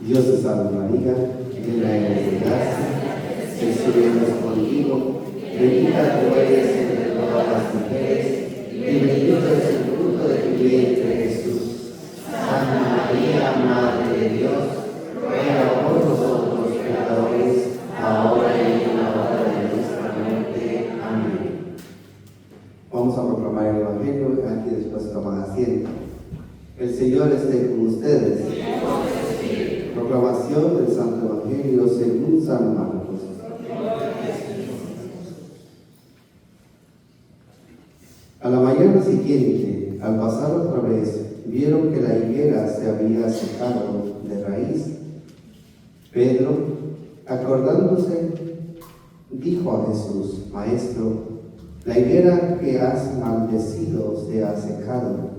Dios te salve María, llena eres de gracia, el Señor es contigo, bendita tú eres entre todas las mujeres, y bendito es el fruto de tu vientre Jesús. Santa María, Madre de Dios, ruega por nosotros pecadores, ahora y en la hora de nuestra muerte. Amén. Vamos a proclamar el Evangelio, aquí después toman asiento. El Señor esté con ustedes. Proclamación del Santo Evangelio según San Marcos. A la mañana siguiente, al pasar otra vez, vieron que la higuera se había secado de raíz. Pedro, acordándose, dijo a Jesús: Maestro, la higuera que has maldecido se ha secado.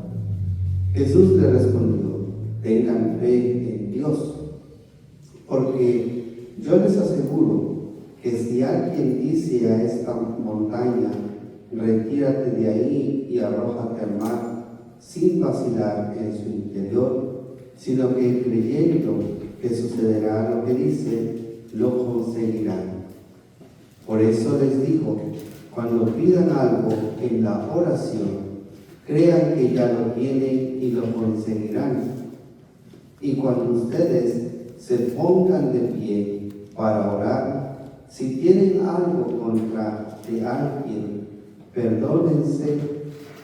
Jesús le respondió: tengan fe en Dios, porque yo les aseguro que si alguien dice a esta montaña, retírate de ahí y arrójate al mar, sin vacilar en su interior, sino que creyendo que sucederá lo que dice, lo conseguirán. Por eso les digo, cuando pidan algo en la oración, crean que ya lo tienen y lo conseguirán. Y cuando ustedes se pongan de pie para orar, si tienen algo contra de alguien, perdónense,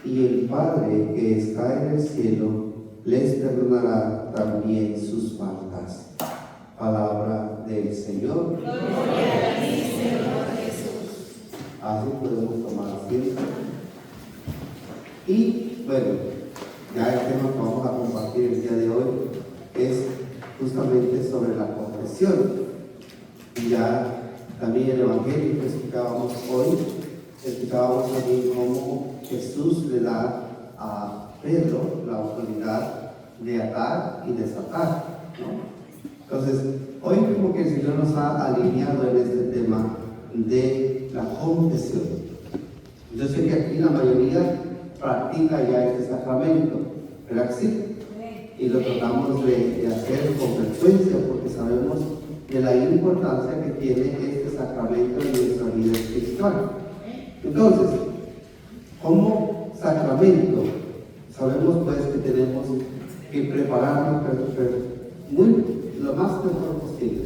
y el Padre que está en el cielo les perdonará también sus faltas. Palabra del Señor. Gloria a ti, Señor Jesús. Así podemos tomar asiento. Y bueno, ya el tema que vamos a compartir el día de hoy es justamente sobre la confesión. Y ya también el Evangelio que escuchábamos hoy, escuchábamos también cómo Jesús le da a Pedro la autoridad de atar y desatar, ¿no? Entonces, hoy como que el Señor nos ha alineado en este tema de la confesión. Yo sé que aquí la mayoría practica ya este sacramento, ¿verdad que sí? Y lo tratamos de hacer con frecuencia porque sabemos de la importancia que tiene este sacramento en nuestra vida espiritual. Entonces, como sacramento, sabemos pues que tenemos que prepararnos lo más mejor posible.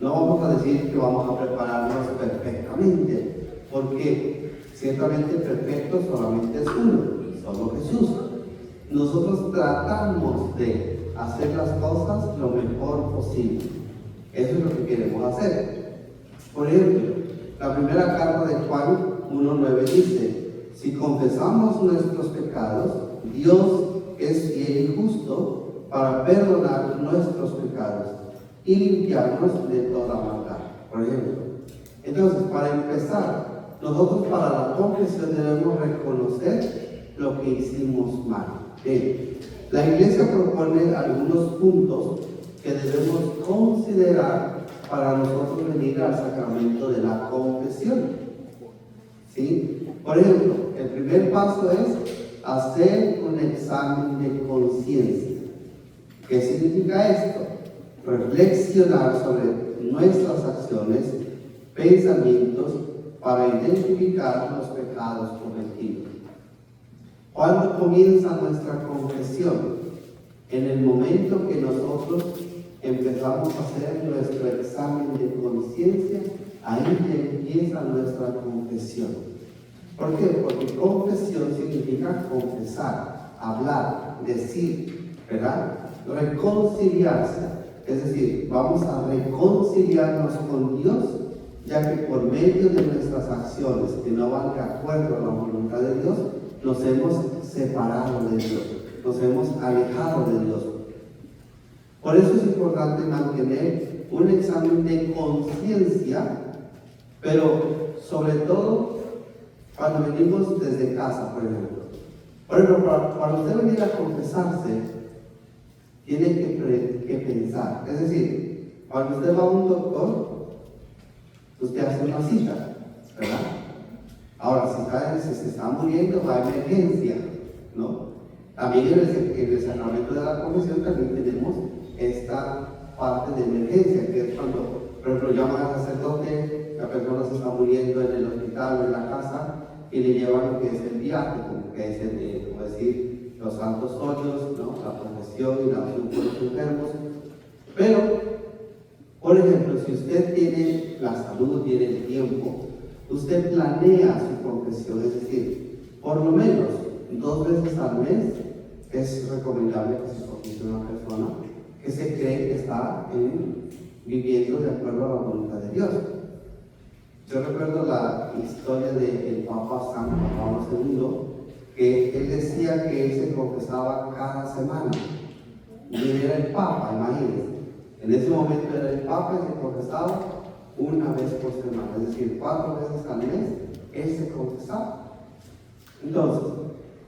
No vamos a decir que vamos a prepararnos perfectamente, porque ciertamente perfecto solamente es uno, solo Jesús. Nosotros tratamos de hacer las cosas lo mejor posible. Eso es lo que queremos hacer. Por ejemplo, la primera carta de Juan 1:9 dice: si confesamos nuestros pecados, Dios es fiel y justo para perdonar nuestros pecados y limpiarnos de toda maldad. Por ejemplo, entonces, para empezar, nosotros para la confesión debemos reconocer lo que hicimos mal. La Iglesia propone algunos puntos que debemos considerar para nosotros venir al sacramento de la confesión. ¿Sí? Por ejemplo, el primer paso es hacer un examen de conciencia. ¿Qué significa esto? Reflexionar sobre nuestras acciones, pensamientos, para identificar los pecados cometidos. ¿Cuándo comienza nuestra confesión? En el momento que nosotros empezamos a hacer nuestro examen de conciencia, ahí empieza nuestra confesión. ¿Por qué? Porque confesión significa confesar, hablar, decir, ¿verdad? Reconciliarse. Es decir, vamos a reconciliarnos con Dios, ya que por medio de nuestras acciones que no van de acuerdo a la voluntad de Dios, nos hemos separado de Dios, nos hemos alejado de Dios. Por eso es importante mantener un examen de conciencia, pero sobre todo cuando venimos desde casa, por ejemplo. Por ejemplo, para usted venir a confesarse, tiene que pensar. Es decir, cuando usted va a un doctor, usted hace una cita, ¿verdad? Ahora, si se está muriendo, va a emergencia, ¿no? También en el sacramento de la confesión también tenemos esta parte de emergencia, que es cuando, por ejemplo, llaman al sacerdote, la persona se está muriendo en el hospital o en la casa y le llevan lo que es el viático, que es el, como decir, los santos óleos, ¿no? La confesión y la oración por los enfermos. Pero, por ejemplo, si usted tiene la salud, tiene el tiempo, usted planea su confesión, es decir, por lo menos 2 veces al mes es recomendable que se confiese una persona que se cree que está viviendo de acuerdo a la voluntad de Dios. Yo recuerdo la historia del Papa San Juan Pablo II, que él decía que él se confesaba cada semana. Y él era el Papa, imagínense. En ese momento era el Papa y se confesaba una vez por semana, es decir, 4 veces al mes, él se confesaba. Entonces,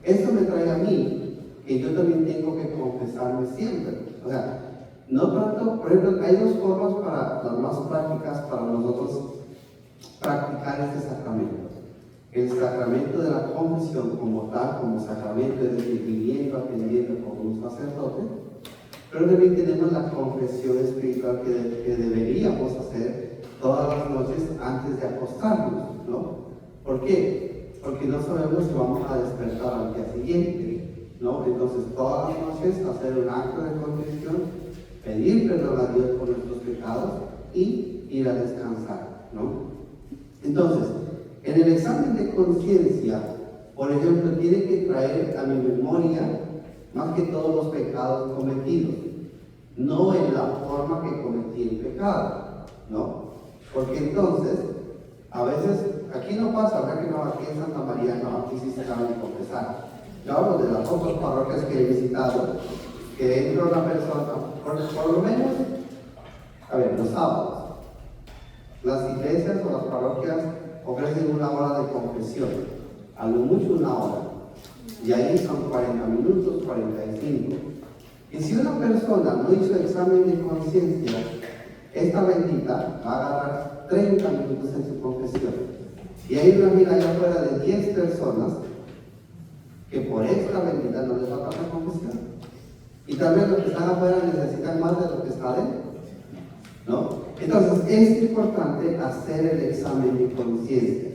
esto me trae a mí, que yo también tengo que confesarme siempre. O sea, no tanto, por ejemplo, hay 2 formas para las más prácticas para nosotros practicar este sacramento. El sacramento de la confesión como tal, como sacramento, es decir, viviendo, atendiendo como un sacerdote, pero también tenemos la confesión espiritual que deberíamos hacer todas las noches antes de acostarnos, ¿no? ¿Por qué? Porque no sabemos si vamos a despertar al día siguiente, ¿no? Entonces, todas las noches hacer un acto de confesión, pedir perdón a Dios por nuestros pecados y ir a descansar, ¿no? Entonces, en el examen de conciencia, por ejemplo, tiene que traer a mi memoria más que todos los pecados cometidos, no en la forma que cometí el pecado, ¿no? Porque entonces, a veces, aquí no pasa, ¿verdad que no? Aquí en Santa María no, aquí sí se sabe confesar. Yo hablo de las otras parroquias que he visitado, que entra una persona, por lo menos, a ver, los sábados, las iglesias o las parroquias ofrecen 1 hora de confesión, a lo mucho 1 hora, y ahí son 40 minutos, 45. Y si una persona no hizo examen de conciencia, esta bendita va a agarrar 30 minutos en su confesión. Y hay una mira allá afuera de 10 personas que por esta bendita no les va a pasar confesión. Y también los que están afuera necesitan más de lo que está dentro, ¿no? Entonces es importante hacer el examen de conciencia.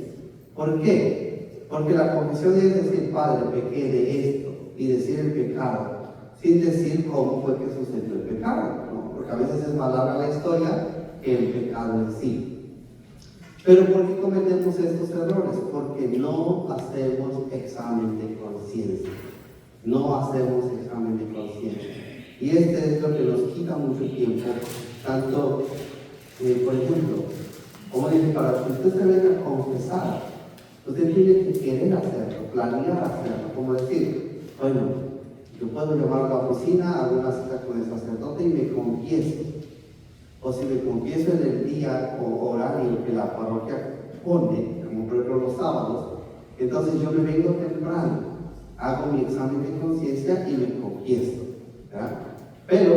¿Por qué? Porque la confesión es decir, Padre, pequé de esto, y decir el pecado, sin decir cómo fue que sucedió el pecado, ¿no? Porque a veces es más larga la historia que el pecado en sí. Pero ¿por qué cometemos estos errores? Porque no hacemos examen de conciencia. No hacemos examen de conciencia. Y este es lo que nos quita mucho tiempo. Tanto, por ejemplo, como dice, para que usted se venga a confesar, usted tiene que querer hacerlo, planear hacerlo. Como decir, bueno, yo puedo llamar a la oficina, hago una cita con el sacerdote y me confieso. O si me confieso en el día o horario que la parroquia pone, como por ejemplo los sábados, entonces yo me vengo temprano, hago mi examen de conciencia y me confieso, ¿verdad? Pero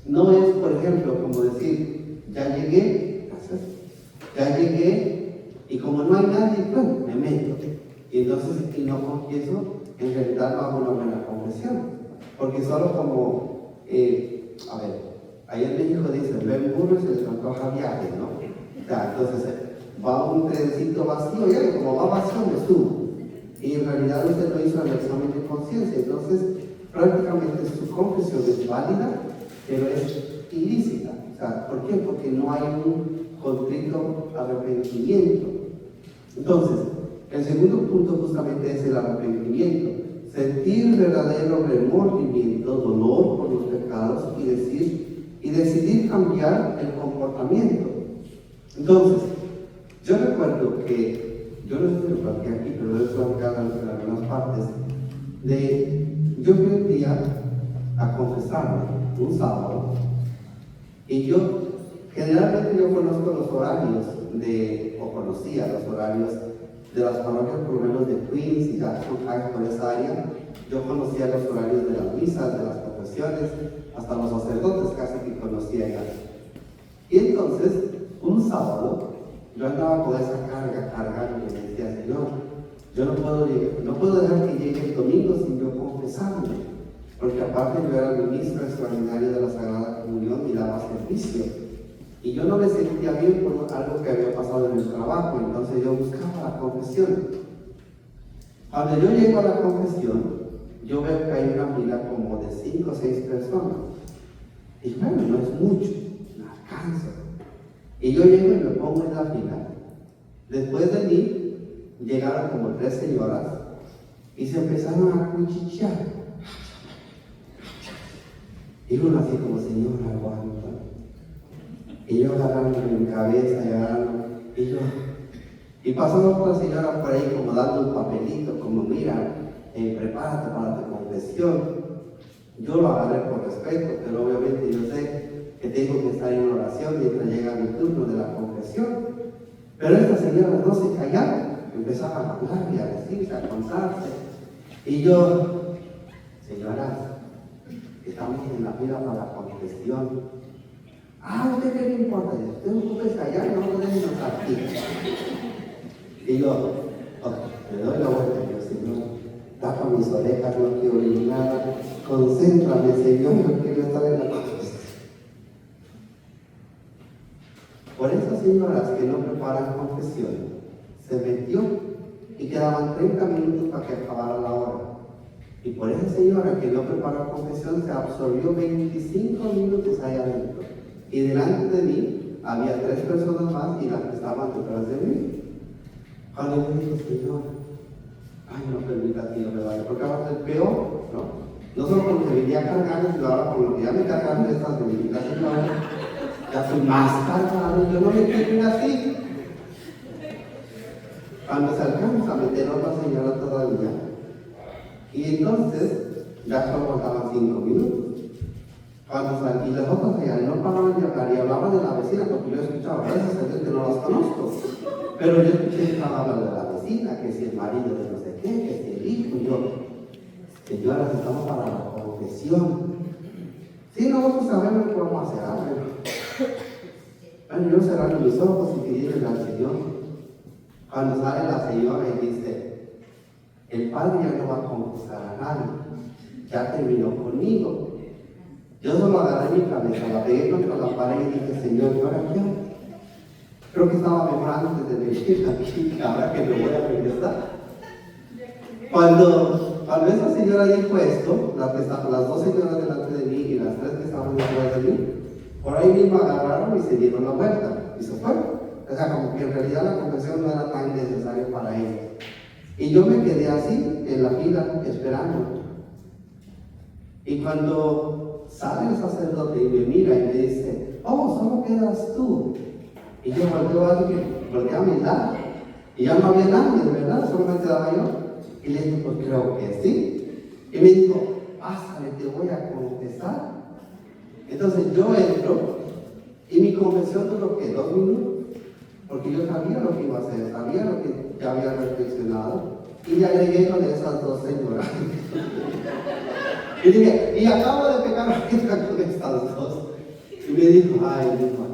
no es, por ejemplo, como decir, ya llegué, gracias, ya llegué y como no hay nadie, pues me meto. Y entonces, si no confieso, en realidad no hago una buena confesión, porque solo como, a ver, ahí en México dicen, ven burro y se les antoja viaje, ¿no? O sea, entonces va un trencito vacío y como va vacío me subo. Y en realidad usted no hizo el examen de conciencia, entonces prácticamente su confesión es válida, pero es ilícita. O sea, ¿por qué? Porque no hay un contrito arrepentimiento. Entonces, el segundo punto justamente es el arrepentimiento. Sentir verdadero remordimiento, dolor por los pecados y decidir cambiar el comportamiento. Entonces, yo recuerdo que, yo no sé si lo platiqué aquí, pero lo he platicado en algunas partes, yo fui un día a confesarme, un sábado, y generalmente yo conozco los horarios o conocía los horarios de las parroquias, por lo menos de Queens y Jackson Heights, por esa área. Yo conocía los horarios de las misas, de las confesiones, hasta los sacerdotes casi que conocía ya. Y entonces, un sábado, yo andaba con esa carga y me decía, Señor, yo no puedo dejar que llegue el domingo sin yo confesarme, porque aparte aparte yo era ministro extraordinario de la Sagrada Comunión y daba servicio. Y yo no me sentía bien por algo que había pasado en el trabajo, entonces yo buscaba la confesión. Cuando yo llego a la confesión, yo veo que hay una fila como de 5 o 6 personas. Y bueno, no es mucho, me alcanza. Y yo llego y me pongo en la fila. Después de mí, llegaron como 3 señoras y se empezaron a cuchichear. Y uno así como, señora, aguanta. Y yo agarrando mi cabeza y agarrando, y pasó otra señora por ahí como dando un papelito, como mira, prepárate para tu confesión. Yo lo agarré por respeto, pero obviamente yo sé que tengo que estar en oración mientras llega mi turno de la confesión. Pero estas señoras no se callaban, empezaban a hablar y a decirse, a contarse. Y yo, señoras, estamos en la fila para la confesión. ¿A usted qué le importa? Usted no puede callar y no podemos aquí. Y yo, me doy la vuelta y yo, Señor, tapa mis orejas, no quiero oír nada. Concéntrame, Señor, no quiero estar en la confesión. Por esas señoras que no preparan confesión, se metió y quedaban 30 minutos para que acabara la hora. Y por esa señora que no preparó confesión, se absorbió 25 minutos ahí adentro. Y delante de mí había 3 personas más y las que estaban detrás de mí. Cuando yo dije, Señor, ay, no permita que yo me vaya, porque ahora es peor, ¿no? No solo con lo que venía cargando, sino ahora con lo que ya me cargaron estas benditas señoras, ya soy más cargado, yo no me quiero así. Cuando se alcanza a meter a otra señora todavía, y entonces ya solo faltaban 5 minutos. Cuando salí, y las otras señoras no paraban de hablar y hablaban de la vecina, porque yo escuchaba a esas gente que no las conozco. Pero yo escuché que estaban hablando de la vecina, que si el marido de no sé qué, que si el hijo, y yo, señoras, estamos para la confesión. Sí, nosotros sabemos que vamos a hacer algo. Bueno, yo cerrando mis ojos y pedirle al Señor. Cuando sale la señora y dice, el padre ya no va a confesar a nadie, ya terminó conmigo. Yo solo agarré mi cabeza, la pegué contra la pared y dije, Señor, ¿y ahora qué hago? Creo que estaba mejor antes de venir aquí, que ahora que me voy a regresar. Cuando esa señora dijo esto, las 2 señoras delante de mí y las 3 que estaban detrás de mí, por ahí mismo agarraron y se dieron la vuelta y se fueron. O sea, como que en realidad la confesión no era tan necesaria para ellos. Y yo me quedé así en la fila esperando. Y cuando sale el sacerdote y me mira y me dice, oh, solo quedas tú. Y yo volteo a mi lado. Y ya no había nadie, ¿verdad? Solo me quedaba yo. Y le dije, pues creo que sí. Y me dijo, pásale, te voy a confesar. Entonces yo entro y mi confesión duró, ¿qué? 2 minutos. Porque yo sabía lo que iba a hacer, sabía lo que ya había reflexionado. Y le agregué con esas 2 señoras. Y dije, y acabo de pecar ahorita con estas 2. Y me dijo, ay, hijo,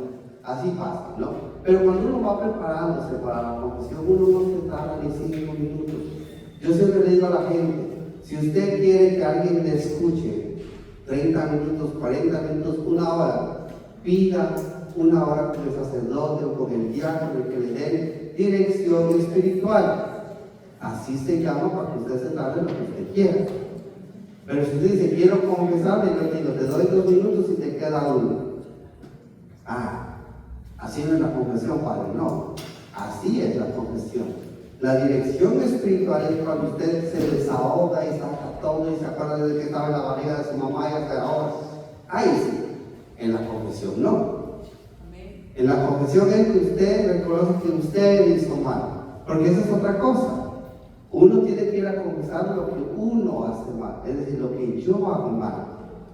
así pasa, ¿no? Pero cuando uno va preparándose para la confesión, uno no se tarda ni 5 minutos. Yo siempre le digo a la gente, si usted quiere que alguien le escuche 30 minutos, 40 minutos, 1 hora, pida 1 hora con el sacerdote o con el diácono que le den dirección espiritual. Así se llama para que usted se tarde lo que usted quiera. Pero si usted dice, quiero confesar, yo digo, te doy 2 minutos y te queda 1. Así no es la confesión, Padre, no. Así es la confesión. La dirección espiritual es cuando usted se desahoga y saca todo y se acuerda de que estaba en la barriga de su mamá y hasta ahora. Ahí sí. En la confesión no. En la confesión es que usted reconoce que usted hizo mal. Porque esa es otra cosa. Uno tiene que ir a confesar lo que uno hace mal. Es decir, lo que yo hago mal.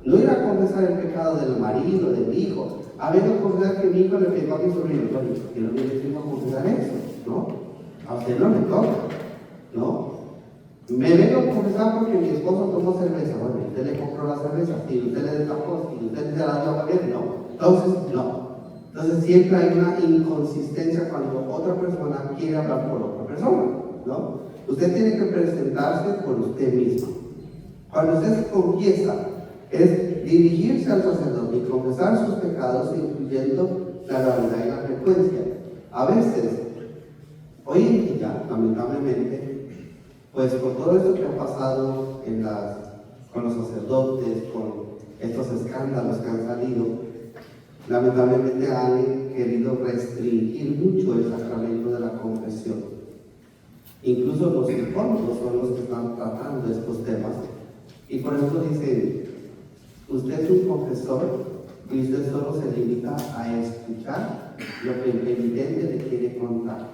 No ir a confesar el pecado del marido, del hijo. A veces confesar que mi hijo le pegó a mi sobrino. Y no me decimos a confesar eso, ¿no? A usted no le toca, ¿no? Me vengo a confesar porque mi esposo tomó cerveza. Bueno, usted le compró la cerveza, si usted le destapó, si usted se la dio a beber, no. Entonces, no. Entonces siempre hay una inconsistencia cuando otra persona quiere hablar por otra persona, ¿no? Usted tiene que presentarse por usted mismo. Cuando usted se confiesa es dirigirse al sacerdote y confesar sus pecados, incluyendo la gravedad y la frecuencia. A veces, hoy en día, lamentablemente, pues por todo esto que ha pasado con los sacerdotes, con estos escándalos que han salido, lamentablemente han querido restringir mucho el sacramento de la confesión. Incluso los psicólogos son los que están tratando estos temas. Y por ejemplo dicen, usted es un confesor y usted solo se limita a escuchar lo que el penitente le quiere contar.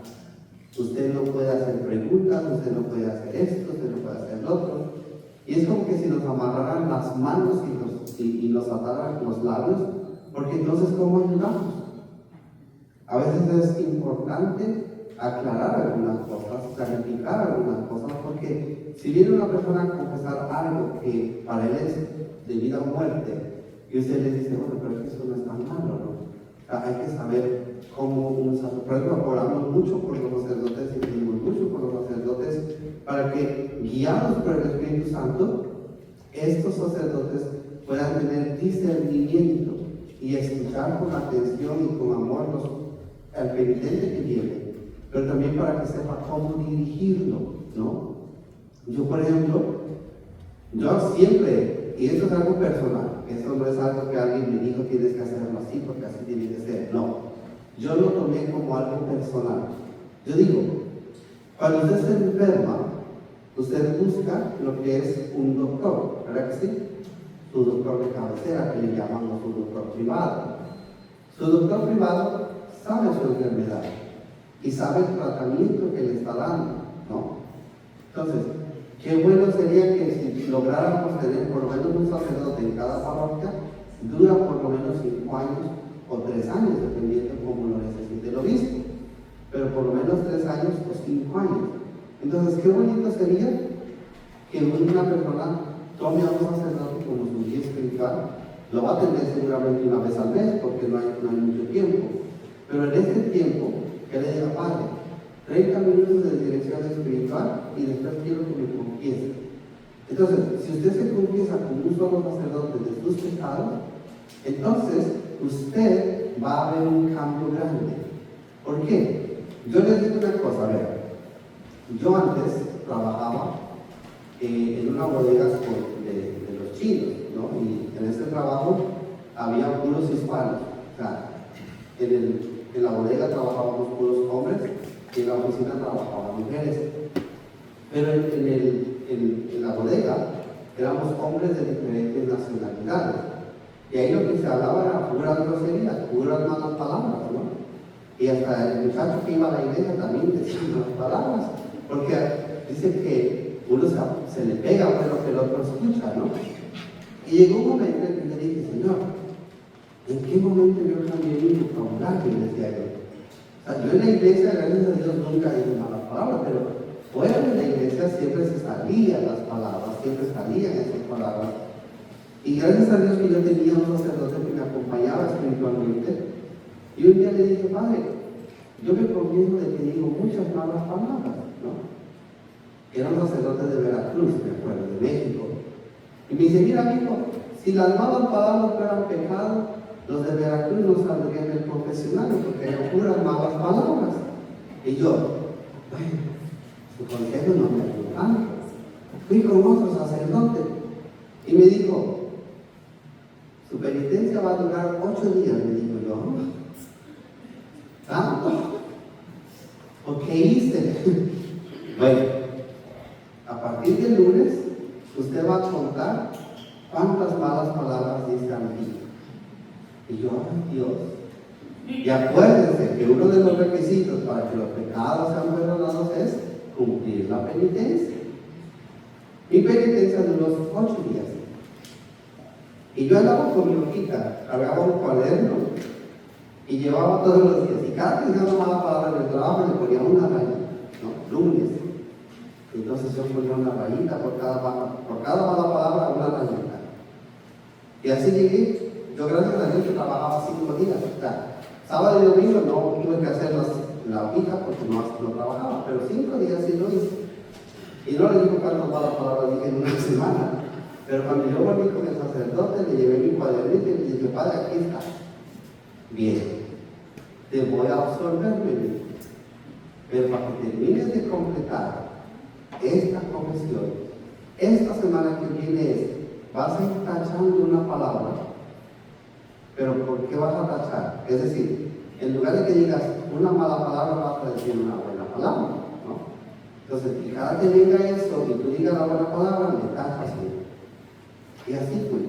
Usted no puede hacer preguntas, usted no puede hacer esto, usted no puede hacer lo otro. Y es como que si nos amarraran las manos y nos ataran los labios, porque entonces ¿cómo ayudamos? A veces es importante aclarar algunas cosas, clarificar algunas cosas, porque si viene una persona a confesar algo que para él es de vida o muerte, y usted le dice, bueno, pero eso no es tan malo, ¿no? O sea, hay que saber cómo un sacerdote, por ejemplo, oramos mucho por los sacerdotes y pedimos mucho por los sacerdotes para que, guiados por el Espíritu Santo, estos sacerdotes puedan tener discernimiento y escuchar con atención y con amor al penitente que viene, pero también para que sepa cómo dirigirlo, ¿no? Yo, por ejemplo, yo siempre, y esto es algo personal, esto no es algo que alguien me dijo tienes que hacerlo así porque así tiene que ser, no. Yo lo tomé como algo personal. Yo digo, cuando usted se enferma, usted busca lo que es un doctor, ¿verdad que sí? Su doctor de cabecera, que le llamamos su doctor privado. Su doctor privado sabe su enfermedad y sabe el tratamiento que le está dando, ¿no? Entonces, qué bueno sería que si lográramos tener por lo menos un sacerdote en cada parroquia, dura por lo menos 5 años o 3 años, dependiendo de cómo lo necesite el obispo, pero por lo menos 3 años o 5 años. Entonces, qué bonito sería que una persona tome a un sacerdote como su guía espiritual. Lo va a tener seguramente una vez al mes, porque no hay mucho tiempo, pero en este tiempo, que le diga, padre, 30 minutos de dirección espiritual y después quiero que me confiese. Entonces, si usted se confiesa con un solo sacerdote de sus pecados, entonces usted va a ver un cambio grande. ¿Por qué? Yo les digo una cosa, a ver, yo antes trabajaba en una bodega de los chinos, ¿no? Y en ese trabajo había puros hispanos. O sea, en la bodega trabajábamos puros hombres y en la oficina trabajaban mujeres. Pero en la bodega éramos hombres de diferentes nacionalidades. Y ahí lo que se hablaba era puras groserías, puras malas palabras, ¿no? Y hasta el muchacho que iba a la iglesia también decía malas palabras, porque dice que uno se le pega por lo que el otro escucha, ¿no? Y llegó un momento en que le dije, Señor, ¿en qué momento yo cambié mi vocabulario? Decía yo. O sea, yo en la iglesia, gracias a Dios, nunca dije malas palabras, pero fuera de la iglesia siempre se salían las palabras, siempre salían esas palabras. Y gracias a Dios que yo tenía un sacerdote que me acompañaba espiritualmente. Y un día le dije, Padre, yo me confieso de que digo muchas malas palabras, ¿no? Era un sacerdote de Veracruz, me acuerdo, de México. Y me dice, mira, amigo, si las malas palabras fueran pecado, los de Veracruz no saldrían del confesionario porque eran puras malas palabras. Y yo, bueno, su consejo no me ayudó tanto. Fui con otro sacerdote y me dijo, su penitencia va a durar 8 días, me dijo yo. ¿Tanto? ¿O qué hice? Bueno, a partir del lunes, usted va a contar cuántas malas palabras dice al día. Y yo, ay Dios. Y acuérdense que uno de los requisitos para que los pecados sean perdonados es cumplir la penitencia. Mi penitencia duró 8 días. Y yo andaba con mi hojita, cargaba un cuaderno y llevaba todos los días. Y cada vez que yo tomaba palabra en el trabajo le ponía una raya, ¿no? Lunes. Entonces yo ponía una rayita por cada mala palabra, una rayita. Y así llegué. Yo gracias a Dios que trabajaba 5 días. O sea, sábado y domingo no tuve que hacer la hojita porque no trabajaba, pero 5 días sí lo hice. Y no le digo cuántas malas palabras dije en una semana, Pero cuando yo volví con el sacerdote, le llevé mi cuadernito y le dije, Padre, aquí está. Bien, te voy a absorberme. Pero para que termines de completar esta confesión, esta semana que viene vas a ir tachando una palabra. Pero ¿por qué vas a tachar? Es decir, en lugar de que digas una mala palabra, vas a decir una buena palabra, ¿no? Entonces, que cada que venga eso y tú digas la buena palabra, le tachas. Y así fue.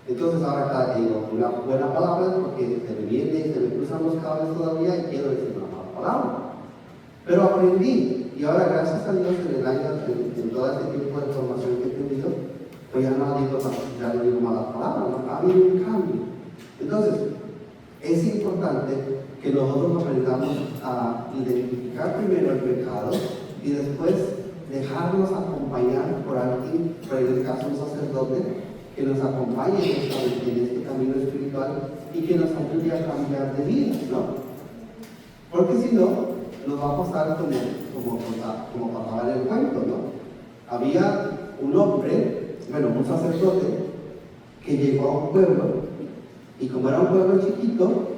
Entonces, ahora cada que digo una buena palabra, porque se me viene y se me cruzan los cables todavía y quiero decir una mala palabra. Pero aprendí, y ahora gracias a Dios en el año, en todo este tiempo de formación que he tenido, pues ya no digo malas palabras, ¿no? Ha habido un cambio. Entonces, es importante que nosotros aprendamos a identificar primero el pecado y después dejarnos acompañar por alguien, por en el caso un sacerdote, que nos acompañe en este camino espiritual y que nos ayude a cambiar de vida, ¿no? Porque si no, nos va a pasar como pasaba en el cuento, ¿no? Había un hombre, un sacerdote, que llegó a un pueblo, y como era un pueblo chiquito,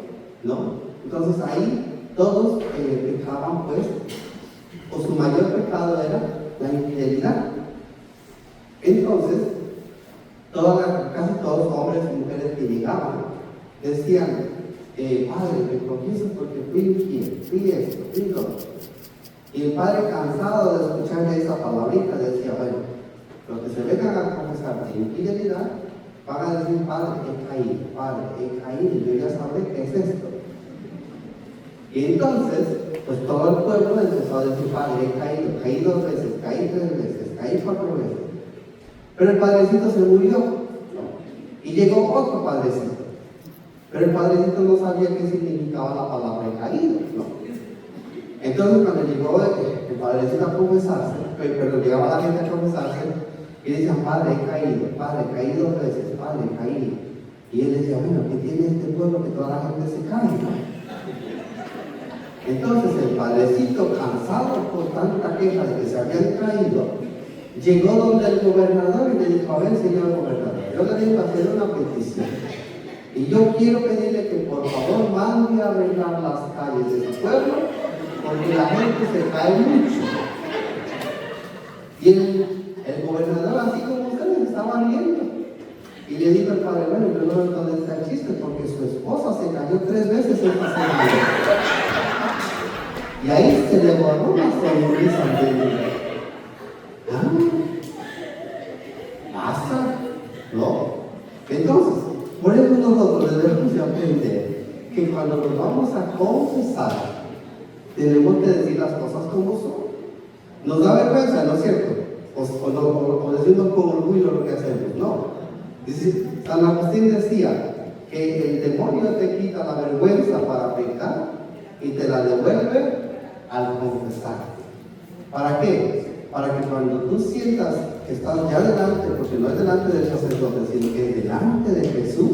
¿no? Entonces ahí todos pecaban, pues, o su mayor pecado era la infidelidad. Entonces, casi todos hombres y mujeres que llegaban decían, Padre, me confieso porque fui infiel, fui esto, fui todo. Y el padre, cansado de escuchar esa palabrita, decía, bueno, los que se vengan a confesar de infidelidad, van a decir, Padre, he caído, yo ya sabré qué es esto. Y entonces, pues todo el pueblo empezó a decir, Padre, caí 2 veces, caí 3 veces, caí 4 veces. Pero el padrecito se murió, y llegó otro padrecito. Pero el padrecito no sabía qué significaba la palabra caído, ¿no? Entonces cuando llegó el padrecito a confesarse, pero llegaba la gente a confesarse, y decían, Padre, he caído 2 veces, Padre, he caído. Y él decía, bueno, ¿qué tiene este pueblo que toda la gente se cae, ¿no? Entonces el padrecito, cansado por tanta queja de que se habían caído, llegó donde el gobernador y le dijo, a ver, señor gobernador, yo le tengo que hacer una petición. Y yo quiero pedirle que por favor mande a arreglar las calles de su pueblo, porque la gente se cae mucho. Y el gobernador, así como ustedes, estaba riendo. Y le dijo al padre, bueno, yo no veo dónde está el chiste, porque su esposa se cayó 3 veces esta semana. Y ahí se le borró la sonrisa de ¿pasa? ¿No? Entonces, por eso nosotros debemos de aprender que cuando nos vamos a confesar, tenemos que decir las cosas como son. Nos da vergüenza, ¿no es cierto? O decimos con orgullo lo que hacemos, no. Dice, San Agustín decía que el demonio te quita la vergüenza para pecar y te la devuelve al confesar. ¿Para qué? Para que cuando tú sientas que estás ya delante, porque no es delante del sacerdote, sino que es delante de Jesús,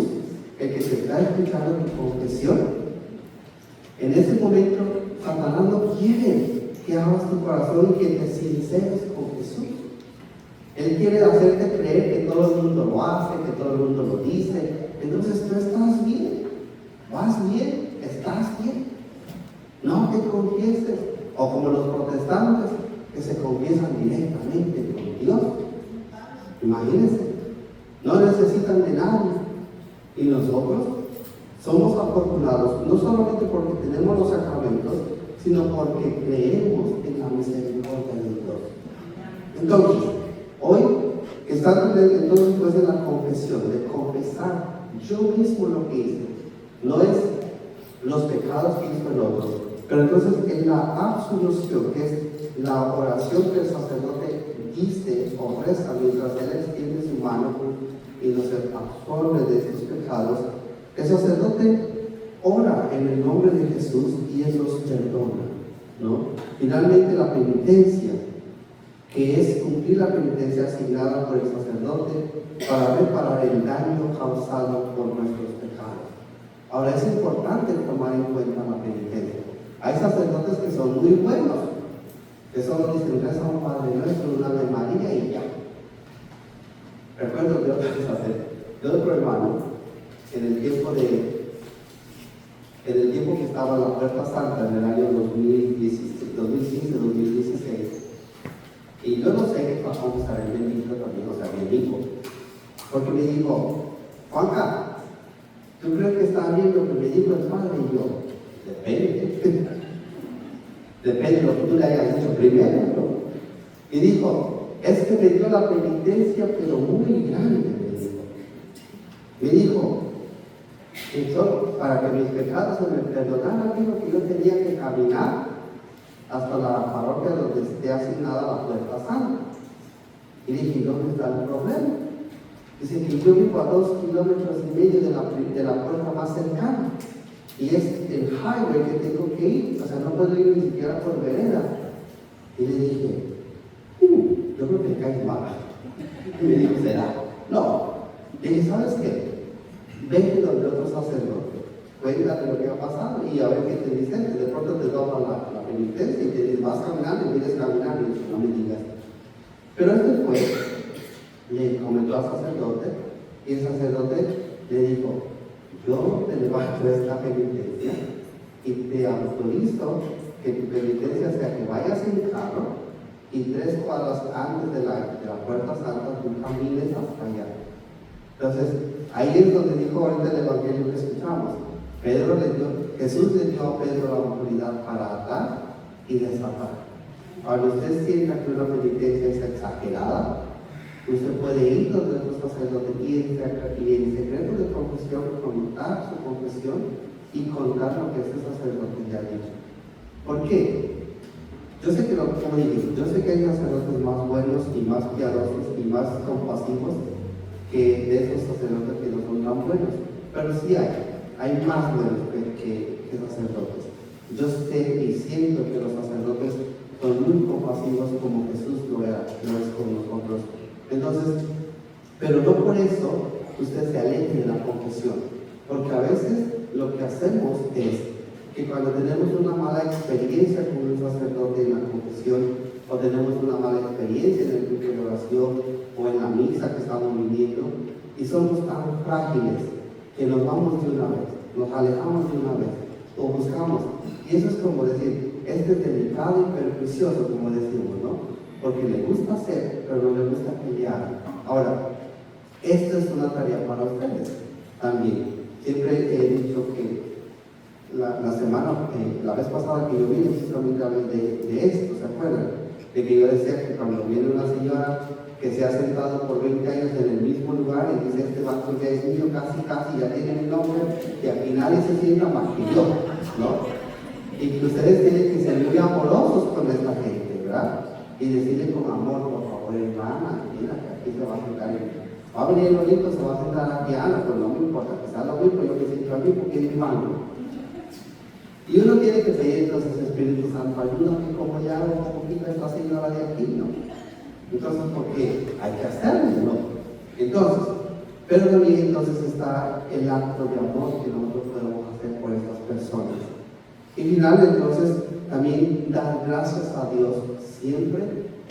el que te está escuchando tu confesión, en ese momento Satanás no quiere que abras tu corazón y que te sinceres con Jesús. Él quiere hacerte creer que todo el mundo lo hace, que todo el mundo lo dice. Entonces tú estás bien, vas bien, estás bien. No te confieses, o como los protestantes que se confiesan directamente con Dios. Imagínense, no necesitan de nadie. Y nosotros somos afortunados, no solamente porque tenemos los sacramentos, sino porque creemos en la misericordia de Dios. Entonces, hoy, estando entonces pues en la confesión, de confesar yo mismo lo que hice, no es los pecados que hizo el otro, pero entonces en la absolución, que es la oración que el sacerdote dice o reza mientras él extiende su mano y nos absorbe de estos pecados, el sacerdote ora en el nombre de Jesús y Él los perdona, ¿no? Finalmente la penitencia, que es cumplir la penitencia asignada por el sacerdote para reparar el daño causado por nuestros pecados. Ahora es importante tomar en cuenta la penitencia. Hay sacerdotes que son muy buenos, que solo dicen, reza un Padre Nuestro, una Ave María y ya. puedes hacer. De otro hermano, en el tiempo que estaba en la Puerta Santa, en el año 2015-2016, y yo no sé qué pasó con Isabel Benito también, o sea, mi amigo, porque me dijo, Juanca, ¿tú crees que está bien lo que me dijo el padre? Y yo, depende. Depende de lo que tú le hayas dicho primero, ¿no? Y dijo, es que me dio la penitencia, pero muy grande, me dijo, y solo para que mis pecados se me perdonaran, dijo que yo tenía que caminar hasta la parroquia donde esté asignada la Puerta Santa. Y dije, ¿dónde está el problema? Dice que yo vivo a 2,5 kilómetros de la puerta más cercana. Y es el highway que tengo que ir, o sea, no puedo ir ni siquiera por vereda. Y le dije, yo creo que caes mal. Y me dijo, ¿será? No. Le dije, ¿sabes qué? Vete donde otro sacerdote, cuéntate lo que ha pasado y a ver qué te dicen. De pronto te toma la penitencia y te dice, vas caminando y vienes caminando, y no me digas. Pero este fue, le comentó al sacerdote, y el sacerdote le dijo, yo te levanto esta penitencia y te autorizo que tu penitencia sea que vayas en carro y 3 cuadras antes de la Puerta Santa tú camines hasta allá. Entonces, ahí es donde dijo ahorita el evangelio que escuchamos. Jesús le dio a Pedro la autoridad para atar y desatar. Cuando usted sienta que una penitencia es exagerada, usted puede ir donde otro sacerdote y en secreto de confesión contar su confesión y contar lo que ese sacerdote ya ha dicho. ¿Por qué? Yo sé que yo sé que hay sacerdotes más buenos y más piadosos y más compasivos que de esos sacerdotes que no son tan buenos, pero sí hay más buenos que sacerdotes. Yo sé y siento que los sacerdotes son muy compasivos como Jesús lo es con nosotros. Entonces, pero no por eso usted se aleje de la confesión, porque a veces lo que hacemos es que cuando tenemos una mala experiencia con un sacerdote en la confesión, o tenemos una mala experiencia en el grupo de oración o en la misa que estamos viviendo, y somos tan frágiles que nos vamos de una vez, nos alejamos de una vez, o buscamos. Y eso es como decir, este es delicado y pernicioso, como decimos, ¿no? Porque le gusta hacer, pero no le gusta pelear. Ahora, esto es una tarea para ustedes también. Siempre he dicho que la vez pasada que yo vine, justamente hablé de esto, ¿se acuerdan? De que yo decía que cuando viene una señora que se ha sentado por 20 años en el mismo lugar y dice, este banco ya es mío, casi, ya tiene mi nombre, y aquí nadie se sienta más que yo, ¿no? Y que ustedes tienen que ser muy amorosos con esta gente, ¿verdad? Y decirle con amor, por favor, hermana, mira que aquí se va a sentar, va a venir el bonito, se va a sentar aquí, Ana, pues no me importa, que sea lo mismo, yo me siento aquí porque es mi hermano. Y uno tiene que pedir entonces Espíritu Santo, ayúdame como ya un poquito esta señora de aquí, ¿no? Entonces, ¿por qué? Hay que hacerlo, ¿no? Entonces, pero también entonces está el acto de amor que nosotros podemos hacer por estas personas. Y finalmente, entonces, también dar gracias a Dios siempre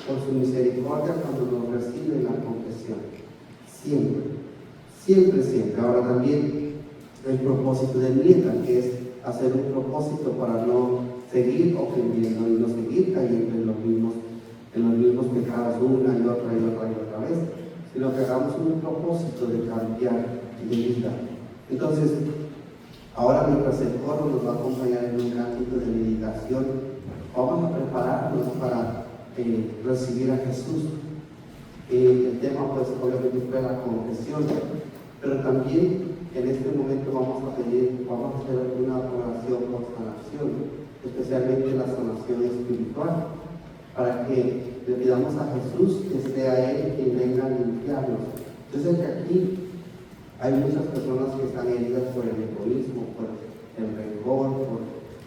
por su misericordia cuando nos recibe en la confesión. Siempre. Ahora también el propósito de Mieta, que es hacer un propósito para no seguir ofendiendo y no seguir cayendo en los mismos pecados una y otra vez, sino que hagamos un propósito de cambiar de vida. Entonces, ahora mientras el coro nos va a acompañar en un cántico de meditación, vamos a prepararnos para recibir a Jesús. El tema pues obviamente fue la confesión, pero también en este momento vamos a hacer una oración por sanación, especialmente la sanación espiritual, para que le pidamos a Jesús que sea Él quien venga a limpiarnos. Yo sé que aquí hay muchas personas que están heridas por el egoísmo, por el rencor, por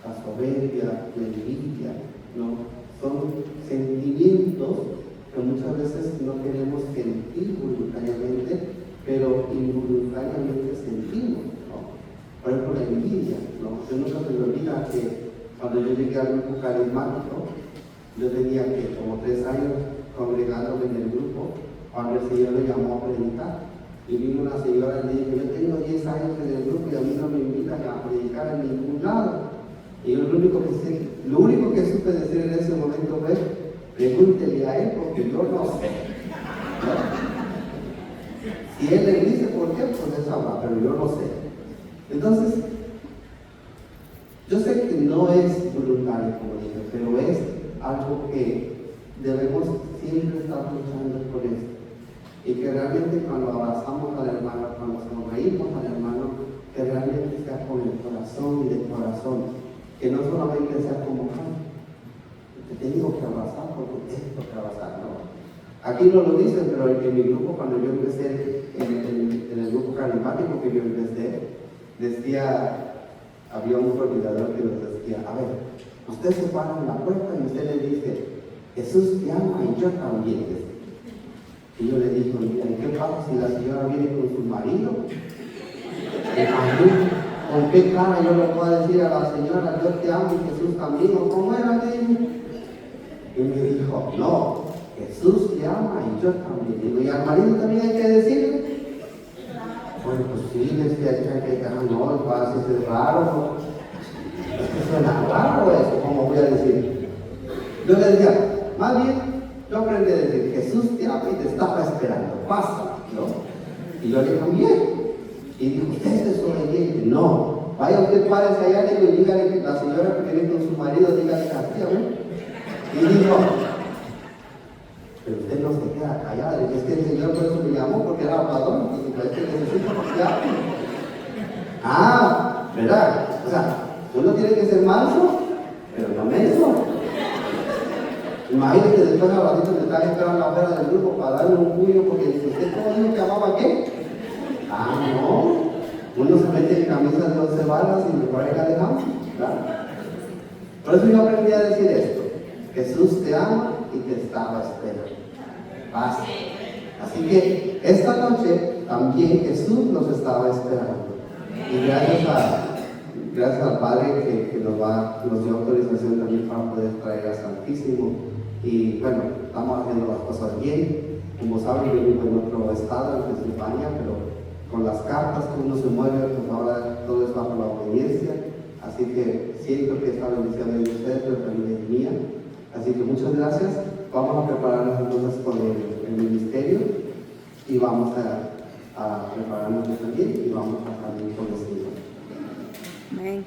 la soberbia, la envidia, ¿no? Son sentimientos que muchas veces no queremos sentir voluntariamente, pero involuntariamente sentimos, ¿no? Por ejemplo, la envidia, ¿no? Yo nunca se me olvida que cuando yo llegué al grupo carismático, yo tenía que como 3 años congregándome en el grupo, cuando el Señor me llamó a predicar. Y vino una señora y le dijo, yo tengo 10 años en el grupo y a mí no me invitan a predicar en ningún lado. Y yo lo único que supe decir en ese momento fue, pregúntele a él porque yo no sé. ¿No? Si él le dice por qué, pues eso habla, pero yo no sé. Entonces, yo sé que no es voluntario, como dije, pero es algo que debemos siempre estar luchando por esto. Y que realmente cuando abrazamos al hermano, cuando sonreímos al hermano, que realmente sea con el corazón y de corazón, que no solamente sea como, te tengo que abrazar porque tengo que abrazar, no. Aquí no lo dicen, pero en mi grupo, cuando yo empecé, en el grupo carismático que yo empecé, había un coordinador que nos decía, a ver, usted se para en la puerta y usted le dice, Jesús te ama y yo también. Y yo le dije, mira, ¿y qué pasa si la señora viene con su marido? ¿Con qué cara yo le puedo decir a la señora, yo te amo y Jesús también? ¿O cómo era? Y me dijo, no, Jesús te ama y yo también. Digo, ¿y al marido también hay que decirle? Bueno, pues sí, decía que no, para si es raro. Es que suena raro eso, ¿cómo voy a decir? Yo le decía, más bien, yo aprendí a decir, Jesús te ama y te estaba esperando, pasa, ¿no? Y yo le dije, bien. Y dijo, ¿usted es desobediente? No. Vaya usted, párese allá y dígale que la señora que viene con su marido, dígale que así, ¿no? Y dijo, pero usted no se queda callado. Es que el Señor por eso me llamó, porque era hablador. Y pues que necesito confiar. ¿Verdad? O sea, uno tiene que ser manso, pero no menso. Imagínate después al ratito me están esperando afuera del grupo para darle un puño porque dice, ¿usted cómo dijo que amaba qué? No. Uno se mete en camisas de 11 varas y mejor ahí la dejamos, ¿verdad? Por eso yo aprendí a decir esto. Jesús te ama y te estaba esperando. Basta. Así que esta noche también Jesús nos estaba esperando. Y gracias al Padre que nos dio autorización también para poder traer al Santísimo. Y bueno, estamos haciendo las cosas bien. Como saben, yo vivo en otro estado, en Pensilvania, pero con las cartas que uno se mueve, pues ahora todo es bajo la obediencia. Así que siento que esta bendición es de ustedes, pero también es mía. Así que muchas gracias. Vamos a prepararnos entonces con el ministerio y vamos a prepararnos también y vamos a salir con el Señor. Amén.